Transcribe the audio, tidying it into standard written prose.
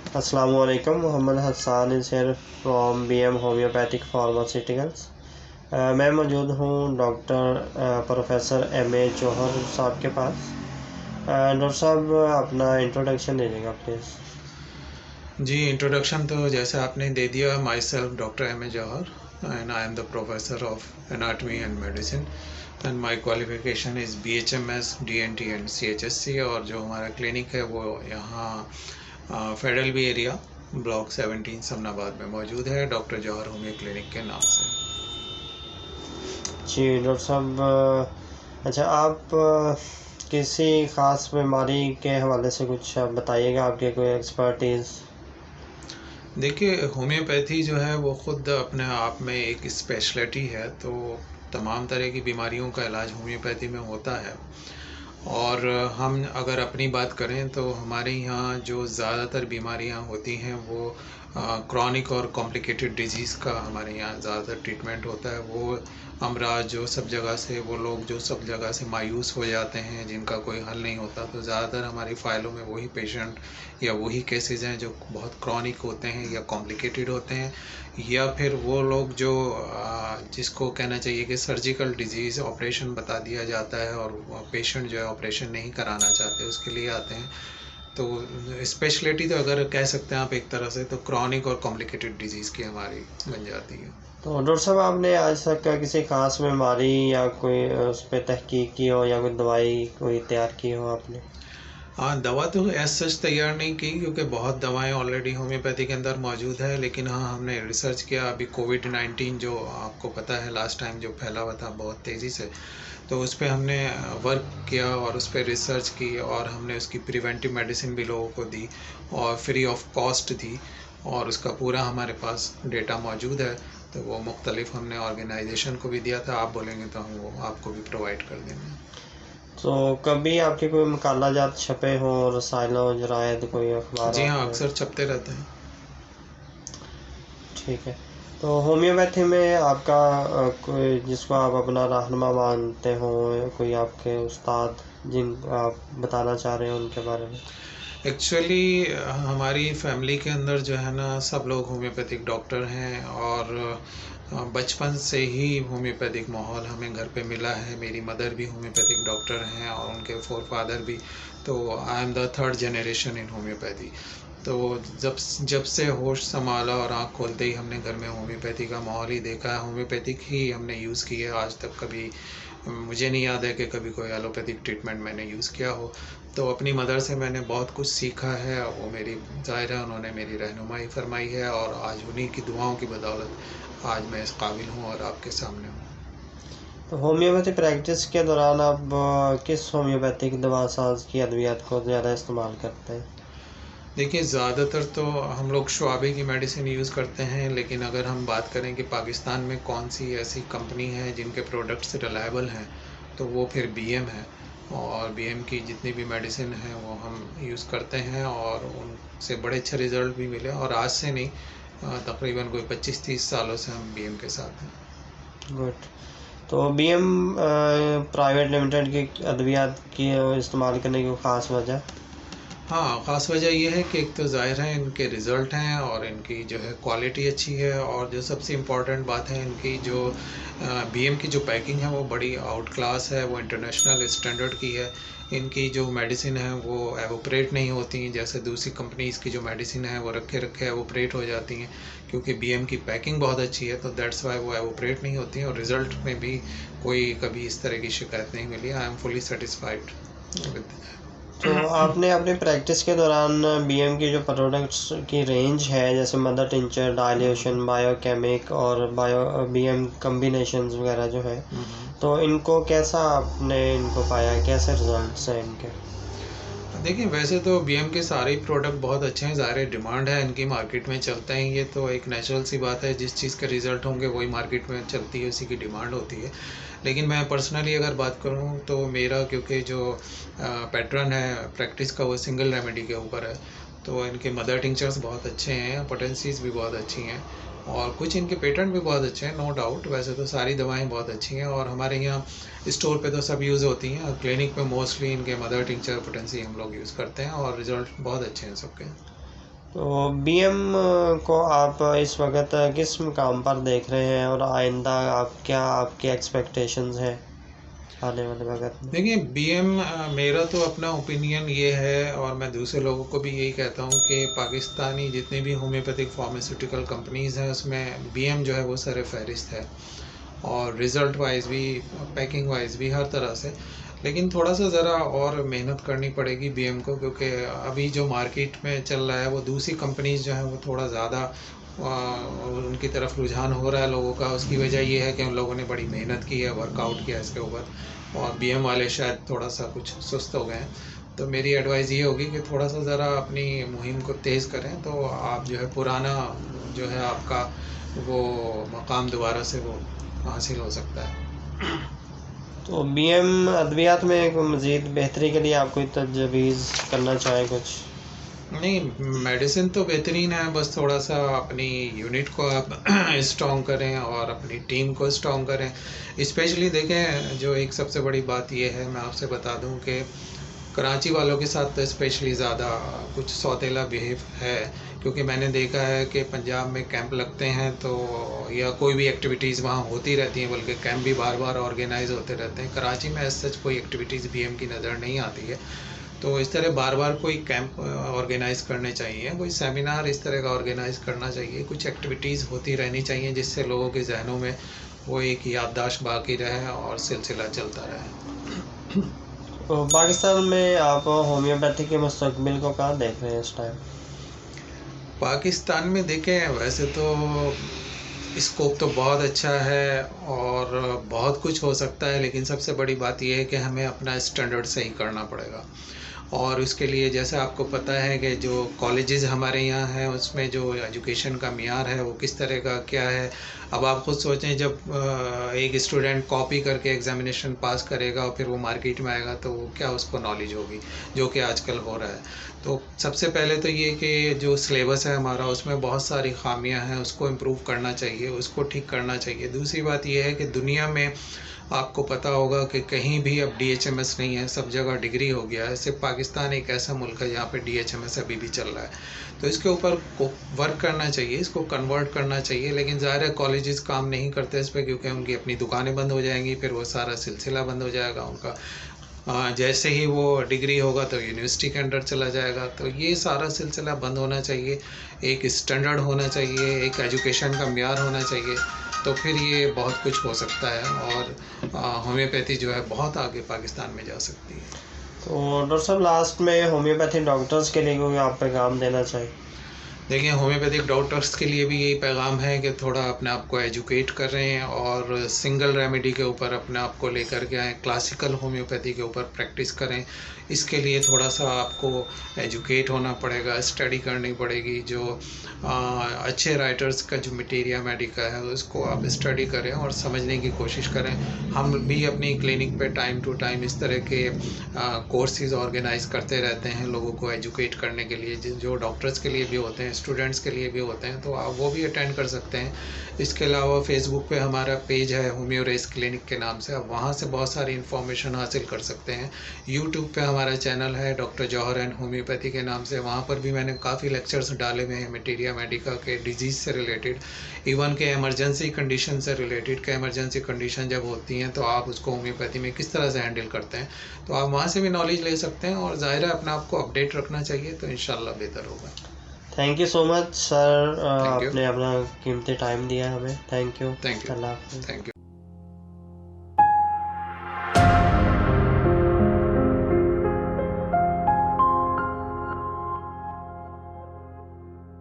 Assalamualaikum. Mohammed Hassan is here from BM Homeopathic Pharmaceuticals. मैं मौजूद हूँ डॉक्टर प्रोफेसर M.A. जौहर साहब के पास। डॉक्टर साहब अपना इंट्रोडक्शन दे देंगे प्लीज़। जी, इंट्रोडक्शन तो जैसे आपने दे दिया। Myself doctor M.A. Jauhar and I am the professor of anatomy and medicine and my qualification is BHMS, DNT and CHSC। और जो हमारा क्लिनिक है वो यहाँ federal B area block 17 Samanabad में मौजूद है, डॉक्टर जौहर होमियो क्लिनिक के नाम से। जी डॉक्टर साहब, अच्छा आप किसी ख़ास बीमारी के हवाले से कुछ बताइएगा, आपके कोई एक्सपर्टीज़। देखिए, होम्योपैथी जो है वो ख़ुद अपने आप में एक स्पेशलिटी है, तो तमाम तरह की बीमारियों का इलाज होम्योपैथी में होता है। और हम अगर अपनी बात करें तो हमारे यहाँ जो ज़्यादातर बीमारियाँ होती हैं वो क्रॉनिक और कॉम्प्लिकेटेड डिजीज़ का हमारे यहाँ ज़्यादातर ट्रीटमेंट होता है। वो अमराज जो सब जगह से, वो लोग जो सब जगह से मायूस हो जाते हैं, जिनका कोई हल नहीं होता, तो ज़्यादातर हमारी फ़ाइलों में वही पेशेंट या वही केसेस हैं जो बहुत क्रॉनिक होते हैं या कॉम्प्लिकेटेड होते हैं, या फिर वो लोग जो जिसको कहना चाहिए कि सर्जिकल डिजीज़ ऑपरेशन बता दिया जाता है और पेशेंट जो है ऑपरेशन नहीं कराना चाहते, उसके लिए आते हैं। तो स्पेशलिटी तो अगर कह सकते हैं आप एक तरह से, तो क्रॉनिक और कॉम्प्लिकेटेड डिजीज़ की हमारी बन जाती है। तो डॉक्टर साहब, आपने आज तक किसी ख़ास बीमारी या कोई उस पर तहकीक की हो या कोई दवाई कोई तैयार की हो आपने? हाँ, दवा तो एज सच तैयार नहीं की, क्योंकि बहुत दवाएं ऑलरेडी होम्योपैथी के अंदर मौजूद है। लेकिन हाँ, हमने रिसर्च किया। अभी कोविड-19 जो आपको पता है लास्ट टाइम जो फैला हुआ था बहुत तेज़ी से, तो उस पर हमने वर्क किया और उस पर रिसर्च की, और हमने उसकी प्रिवेंटिव मेडिसिन भी लोगों को दी और फ्री ऑफ कॉस्ट दी, और उसका पूरा हमारे पास डेटा मौजूद है। तो वो मुख्तलिफ हमने ऑर्गेनाइजेशन को भी दिया था। आप बोलेंगे तो हम वो आपको भी प्रोवाइड कर देंगे। तो कभी आपके कोई मकाला जात छपे हों, रसायलों जरायद कोई अखबार? जी हाँ, अक्सर छपते रहते हैं। ठीक है। तो होम्योपैथी में आपका कोई जिसको आप अपना रहनुमा मानते हो, कोई आपके उस्ताद जिन आप बताना चाह रहे हैं उनके बारे में? एक्चुअली हमारी फैमिली के अंदर जो है ना, सब लोग होम्योपैथिक डॉक्टर हैं, और बचपन से ही होम्योपैथिक माहौल हमें घर पे मिला है। मेरी मदर भी होम्योपैथिक डॉक्टर हैं और उनके फोर फादर भी। तो I am the third generation in homeopathy. तो जब से होश संभाला और आँख खोलते ही हमने घर में होम्योपैथी का माहौल ही देखा है। होम्योपैथिक ही हमने यूज़ की है। आज तक कभी मुझे नहीं याद है कि कभी कोई एलोपैथिक ट्रीटमेंट मैंने यूज़ किया हो। तो अपनी मदर से मैंने बहुत कुछ सीखा है। वो मेरी ज़ाहिर है उन्होंने मेरी रहनुमाई फरमाई है, और आज उन्हीं की दुआओं की बदौलत आज मैं इस काबिल हूँ और आपके सामने हूँ। तो होम्योपैथी प्रैक्टिस के दौरान आप किस होम्योपैथिक दवा साज की अद्वियात को ज़्यादा इस्तेमाल करते हैं? देखिए, ज़्यादातर तो हम लोग शुआबे की मेडिसिन यूज़ करते हैं, लेकिन अगर हम बात करें कि पाकिस्तान में कौन सी ऐसी कंपनी है जिनके प्रोडक्ट्स रिलायबल हैं, तो वो फिर BM है। और BM की जितनी भी मेडिसिन है वो हम यूज़ करते हैं, और उनसे बड़े अच्छे रिज़ल्ट भी मिले। और आज से नहीं, तकरीबन कोई 25-30 सालों से हम BM के साथ हैं। गुड। तो BM प्राइवेट लिमिटेड की अद्वियात की इस्तेमाल करने की ख़ास वजह? हाँ, ख़ास वजह ये है कि एक तो ज़ाहिर है इनके रिज़ल्ट हैं, और इनकी जो है क्वालिटी अच्छी है, और जो सबसे इम्पॉर्टेंट बात है, इनकी जो BM की जो पैकिंग है वो बड़ी आउट क्लास है, वो इंटरनेशनल स्टैंडर्ड की है। इनकी जो मेडिसिन है वो एवोपरेट नहीं होती हैं, जैसे दूसरी कंपनीज़ की जो मेडिसिन है वो रखे रखे एवोपरेट हो जाती हैं। क्योंकि BM की पैकिंग बहुत अच्छी है, तो दैट्स वाई वो एवोपरेट नहीं होती हैं, और रिज़ल्ट में भी कोई कभी इस तरह की शिकायत नहीं मिली। I am fully satisfied with. तो आपने अपनी प्रैक्टिस के दौरान BM की जो प्रोडक्ट्स की रेंज है, जैसे मदर टिंचर, डायल्यूशन, बायोकेमिक और BM कम्बिनेशंस वगैरह जो है, तो इनको कैसा आपने इनको पाया, कैसे रिजल्ट्स हैं इनके? देखिए, वैसे तो BM के सारे ही प्रोडक्ट बहुत अच्छे हैं। ज़ाहिर डिमांड है इनकी, मार्केट में चलते हैं, ये तो एक नेचुरल सी बात है। जिस चीज़ के रिज़ल्ट होंगे वही मार्केट में चलती है, उसी की डिमांड होती है। लेकिन मैं पर्सनली अगर बात करूँ तो मेरा, क्योंकि जो पैटर्न है प्रैक्टिस का वो सिंगल रेमेडी के ऊपर है, तो इनके मदर टिंचर्स बहुत अच्छे हैं, पोटेंसीज भी बहुत अच्छी हैं, और कुछ इनके पेटेंट भी बहुत अच्छे हैं, नो डाउट। वैसे तो सारी दवाएं बहुत अच्छी हैं, और हमारे यहाँ स्टोर पे तो सब यूज़ होती हैं। क्लिनिक पे मोस्टली इनके मदर टिंचर पोटेंसी हम लोग यूज़ करते हैं, और रिज़ल्ट बहुत अच्छे हैं सबके। तो बीएम को आप इस वक्त किस मुकाम पर देख रहे हैं और आइंदा आपकी एक्सपेक्टेशंस हैं आने वाले वक्त में? देखिए बीएम, मेरा तो अपना ओपिनियन ये है और मैं दूसरे लोगों को भी यही कहता हूँ कि पाकिस्तानी जितनी भी होम्योपैथिक फार्मास्यूटिकल कंपनीज़ हैं उसमें बीएम जो है वो सर फहरिस्त है, और रिज़ल्ट वाइज भी, पैकिंग वाइज भी, हर तरह से। लेकिन थोड़ा सा ज़रा और मेहनत करनी पड़ेगी बीएम को, क्योंकि अभी जो मार्केट में चल रहा है वो दूसरी कंपनीज जो हैं वो थोड़ा ज़्यादा उनकी तरफ रुझान हो रहा है लोगों का। उसकी वजह ये है कि उन लोगों ने बड़ी मेहनत की है, वर्कआउट किया इसके ऊपर, और बीएम वाले शायद थोड़ा सा कुछ सुस्त हो गए हैं। तो मेरी एडवाइस ये होगी कि थोड़ा सा ज़रा अपनी मुहिम को तेज़ करें, तो आप जो है पुराना जो है आपका वो मकाम दोबारा से वो हासिल हो सकता है। तो बीएम अद्वियात में मज़ीद बेहतरी के लिए आप कोई तजवीज़ करना चाहें कुछ? नहीं, मेडिसिन तो बेहतरीन है, बस थोड़ा सा अपनी यूनिट को आप स्ट्रॉन्ग करें और अपनी टीम को स्ट्रॉन्ग करें। स्पेशली देखें, जो एक सबसे बड़ी बात ये है, मैं आपसे बता दूं कि कराची वालों के साथ तो स्पेशली ज़्यादा कुछ सौतेला बिहेव है, क्योंकि मैंने देखा है कि पंजाब में कैंप लगते हैं तो या कोई भी एक्टिविटीज़ वहाँ होती रहती हैं, बल्कि कैंप भी बार बार ऑर्गेनाइज होते रहते हैं। कराची में ऐसा कोई एक्टिविटीज़ बीएम की नज़र नहीं आती है। तो इस तरह बार बार कोई कैंप ऑर्गेनाइज करने चाहिए, कोई सेमिनार इस तरह का ऑर्गेनाइज करना चाहिए, कुछ एक्टिविटीज़ होती रहनी चाहिए जिससे लोगों के जहनों में वो एक याददाश्त बाकी रहे और सिलसिला चलता रहे। तो पाकिस्तान में आप होम्योपैथी के मुस्तकबिल को कहाँ देख रहे हैं इस टाइम? पाकिस्तान में देखें, वैसे तो स्कोप तो बहुत अच्छा है और बहुत कुछ हो सकता है, लेकिन सबसे बड़ी बात यह है कि हमें अपना स्टैंडर्ड सही करना पड़ेगा। और उसके लिए जैसे आपको पता है कि जो कॉलेजेस हमारे यहाँ हैं उसमें जो एजुकेशन का मियार है वो किस तरह का क्या है। अब आप खुद सोचें, जब एक स्टूडेंट कॉपी करके एग्जामिनेशन पास करेगा और फिर वो मार्केट में आएगा तो क्या उसको नॉलेज होगी, जो कि आजकल हो रहा है। तो सबसे पहले तो ये कि जो सिलेबस है हमारा उसमें बहुत सारी खामियां हैं, उसको इम्प्रूव करना चाहिए, उसको ठीक करना चाहिए। दूसरी बात यह है कि दुनिया में आपको पता होगा कि कहीं भी अब DHMS नहीं है, सब जगह डिग्री हो गया है। सिर्फ पाकिस्तान एक ऐसा मुल्क है जहाँ पे DHMS अभी भी चल रहा है। तो इसके ऊपर वर्क करना चाहिए, इसको कन्वर्ट करना चाहिए। लेकिन ज़ाहिर है कॉलेजेस काम नहीं करते इस पर, क्योंकि उनकी अपनी दुकानें बंद हो जाएंगी, फिर वो सारा सिलसिला बंद हो जाएगा उनका। जैसे ही वो डिग्री होगा तो यूनिवर्सिटी के अंडर चला जाएगा। तो ये सारा सिलसिला बंद होना चाहिए, एक स्टैंडर्ड होना चाहिए, एक एजुकेशन का म्यार होना चाहिए, तो फिर ये बहुत कुछ हो सकता है और होम्योपैथी जो है बहुत आगे पाकिस्तान में जा सकती है। तो डॉक्टर साहब, लास्ट में होम्योपैथी डॉक्टर्स के लिए कोई आप पैगाम देना चाहिए? देखिए, होम्योपैथिक डॉक्टर्स के लिए भी यही पैगाम है कि थोड़ा अपने आप को एजुकेट करें और सिंगल रेमेडी के ऊपर अपने आप को लेकर के आएँ, क्लासिकल होम्योपैथी के ऊपर प्रैक्टिस करें। इसके लिए थोड़ा सा आपको एजुकेट होना पड़ेगा, स्टडी करनी पड़ेगी। जो अच्छे राइटर्स का जो मटीरिया मेडिका है उसको आप स्टडी करें और समझने की कोशिश करें। हम भी अपनी क्लिनिक पे टाइम टू टाइम इस तरह के कोर्सेज ऑर्गेनाइज करते रहते हैं लोगों को एजुकेट करने के लिए, जो डॉक्टर्स के लिए भी होते हैं, स्टूडेंट्स के लिए भी होते हैं, तो आप वो भी अटेंड कर सकते हैं। इसके अलावा फेसबुक पे हमारा पेज है होम्यो रेस क्लिनिक के नाम से, आप वहाँ से बहुत सारी इन्फॉर्मेशन हासिल कर सकते हैं। यूट्यूब पे हमारा चैनल है डॉक्टर जौहर एंड होम्योपैथी के नाम से, वहाँ पर भी मैंने काफ़ी लेक्चर्स डाले हुए हैं मटीरिया मेडिका के, डिजीज़ से रिलेटेड, इवन के एमरजेंसी कंडीशन से रिलेटेड। के एमरजेंसी कंडीशन जब होती हैं तो आप उसको होम्योपैथी में किस तरह से हैंडल करते हैं, तो आप वहाँ से भी नॉलेज ले सकते हैं। और ज़ाहिर है अपना आपको अपडेट रखना चाहिए, तो इंशाल्लाह बेहतर होगा। Thank you so much sir, आपने अपना कीमती टाइम दिया हमें। Thank you. Thank you. अल्लाह हाफ़िज़। Thank you.